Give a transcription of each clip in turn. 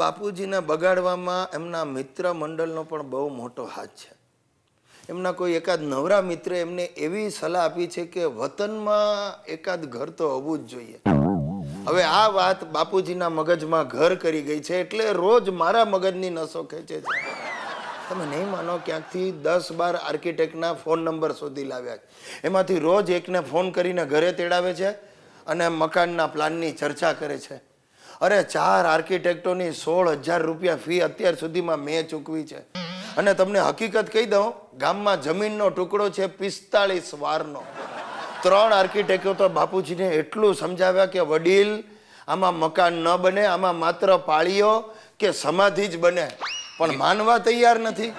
બાપુજીને બગાડવામાં એમના મિત્ર મંડળનો પણ બહુ મોટો હાથ છે. એમના કોઈ એકાદ નવરા મિત્રે એમને એવી સલાહ આપી છે કે વતનમાં એકાદ ઘર તો હોવું જ જોઈએ. હવે આ વાત બાપુજીના મગજમાં ઘર કરી ગઈ છે એટલે રોજ મારા મગજની નસો ખેંચે છે. તમે નહીં માનો, ક્યાંકથી 10-12 આર્કિટેક્ટના ફોન નંબર શોધી લાવ્યા છે. એમાંથી રોજ એકને ફોન કરીને ઘરે તેડાવે છે અને મકાનના પ્લાનની ચર્ચા કરે છે. અરે 4 આર્કિટેક્ટોની 16,000 રૂપિયા ફી અત્યાર સુધીમાં મેં ચૂકવી છે. અને તમને હકીકત કહી દઉં, ગામમાં જમીનનો ટુકડો છે 45 વારનો. 3 આર્કિટેક્ટો તો બાપુજીને એટલું સમજાવ્યા કે વડીલ, આમાં મકાન ન બને, આમાં માત્ર પાળીઓ કે સમાધિ જ બને, પણ માનવા તૈયાર નથી.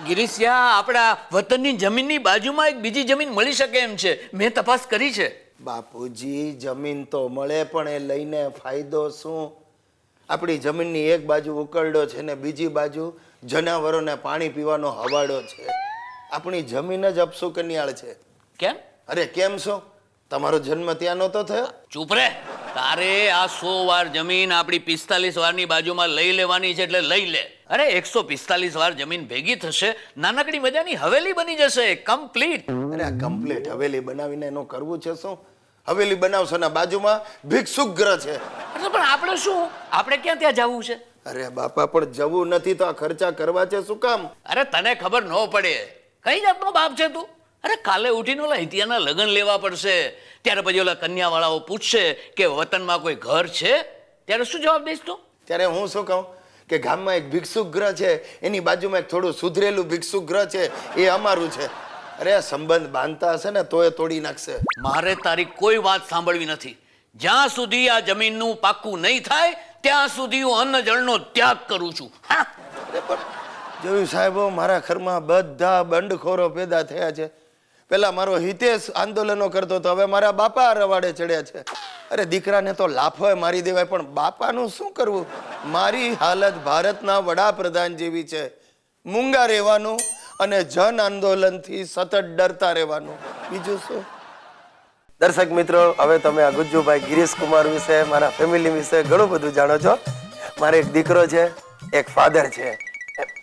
ગિરીશિયા, આપણા વતનની જમીનની બાજુમાં એક બીજી જમીન મળી શકે એમ છે. મેં તપાસ કરી છે. બાપુજી, જમીન તો મળે પણ એ લઈને ફાયદો શું? આપણી જમીનની એક બાજુ ઉકરડો છે ને બીજી બાજુ જનાવરોને પાણી પીવાનો હવાડો છે. આપણી જમીન જ અપશુકનિયાળ છે. કેમ? અરે કેમ શું? તમારો જન્મ ત્યાં નહોતો થયો? ચૂપ રે. તારે આ 100 વાર જમીન આપણી 45 વારની બાજુમાં લઈ લેવાની છે એટલે લઈ લે. અરે 145 વાર જમીન ભેગી થશે, નાનકડી મજાની હવેલી બની જશે, કમ્પ્લીટ. અરે આ કમ્પ્લીટ હવેલી બનાવીને એનું કરવું છે શું? હવેલી બનાવશો ને બાજુમાં ભિક્ષુક ગ્રહ છે. પણ આપણે શું? આપણે ક્યાં ત્યાં જવું છે? અરે બાપા, પણ જવું નથી તો આ ખર્ચા કરવા છે શું કામ? અરે તને ખબર ન પડે. કઈ જાતનો બાપ છે તું? અરે કાલે ઉઠીને ઓલા હિતિયાના લગ્ન લેવા પડશે, ત્યારે પછી ઓલા કન્યાવાળાઓ પૂછશે કે વતનમાં કોઈ ઘર છે, ત્યારે શું જવાબ દઈશ તું? ત્યારે હું શું કહું કે ગામમાં એક ભિક્ષુક ગ્રહ છે, એની બાજુમાં એક થોડું સુધરેલું ભિક્ષુક ગ્રહ છે, એ અમારું છે. અરે સંબંધ બાંધતા હશે ને તો એ તોડી નાખશે. મારે તારી કોઈ વાત સાંભળવી નથી. જ્યાં સુધી આ જમીનનું પાક્કું નહીં થાય ત્યાં સુધી હું અન્ન જળનો ત્યાગ કરું છું. જોયું સાહેબો, મારા ઘરમાં બધા બંડખોરો પેદા થયા છે. પેલા મારો હિતેશ આંદોલનો કરતો હતો, હવે મારા બાપા રવાડે ચડ્યા છે. અરે દીકરાને તો લાફોય મારી દેવાય, પણ બાપાનું શું કરવું? મારી હાલત ભારતના વડાપ્રધાન જેવી છે. મૂંગા રહેવાનું અને જન આંદોલનથી સતત ડરતા રહેવાનું, બીજું શું? દર્શક મિત્રો, હવે તમે આ ગુજ્જુભાઈ ગિરીશ કુમાર વિશે, મારા ફેમિલી વિશે ઘણું બધું જાણો છો. મારે એક દીકરો છે, એક ફાધર છે.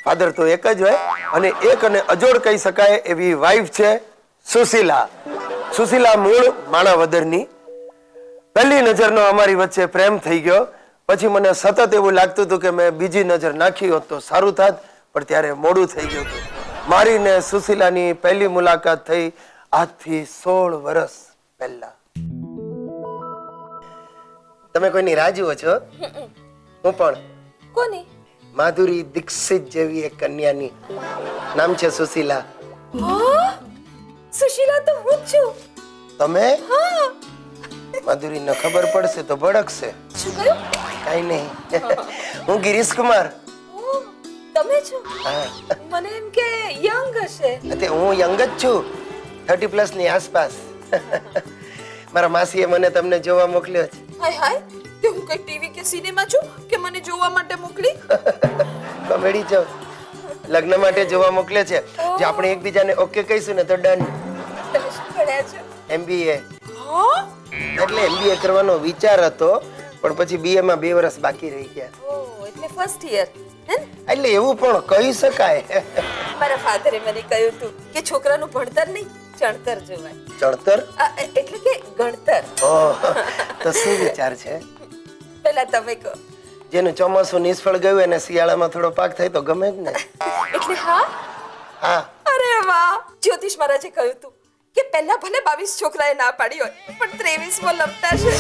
ફાધર તો એક જ હોય, અને એક અને અજોડ કહી શકાય એવી વાઈફ છે સુશીલા. સુશીલા મૂળ માણાવદરની. પહેલી નજરનો અમારી વચ્ચે પ્રેમ થઈ ગયો. પછી મને સતત એવું લાગતું હતું કે મેં બીજી નજર નાખી હોત તો સારું થાત, પણ ત્યારે મોડું થઈ ગયું હતું. મારી ને સુશીલાની પહેલી મુલાકાત થઈ આજથી 16 વર્ષ પહેલા. તમે કોઈની રાહ જુઓ છો? હું પણ. કોની? માધુરી દીક્ષિત જેવી એક કન્યાની. નામ છે સુશીલા. સુશીલા તો હું જ છું. તમે? માધુરીને ખબર પડશે તો ભડકશે. શું કહ્યું? કાઈ નહીં. હું ગિરીશ કુમાર. તમે છો? મને એમ કે યંગ હશે. હું યંગ જ છું, 30+ ની આસપાસ. મારા માસીએ મને તમને જોવા મોકલ્યો છે. હાય હાય, તે હું કઈ ટીવી કે સિનેમા છું કે મને જોવા માટે મોકલી? કોમેડી છો. લગ્ન માટે જોવા મોકલે છે. જે આપણે એકબીજાને ઓકે કહીશું ને તો ડન. તમે શું ભણ્યા છો? MBA. એટલે MBA કરવાનો વિચાર હતો, પણ પછી BA માં 2 વર્ષ બાકી રહી ગયા. ઓહ, એટલે ફર્સ્ટ યર. એટલે એવું પણ કહી શકાય. મારા ફાધરે મને કહ્યું હતું કે છોકરાનું ભણતર નહીં, ચણતર જોવાય. ચણતર એટલે કે ગણતર. ઓહ, તો શું વિચાર છે? પહેલા તમે કહો. જેનું ચોમાસું નિષ્ફળ ગયું એને શિયાળામાં થોડો પાક થાય તો ગમે જ ને. એટલે હા? હા. અરે વાહ, જ્યોતિષ મહારાજે કહ્યું હતું કે પહેલા ભલે 22 છોકરાએ ના પાડી હોય, પણ 23મો લપટા છે.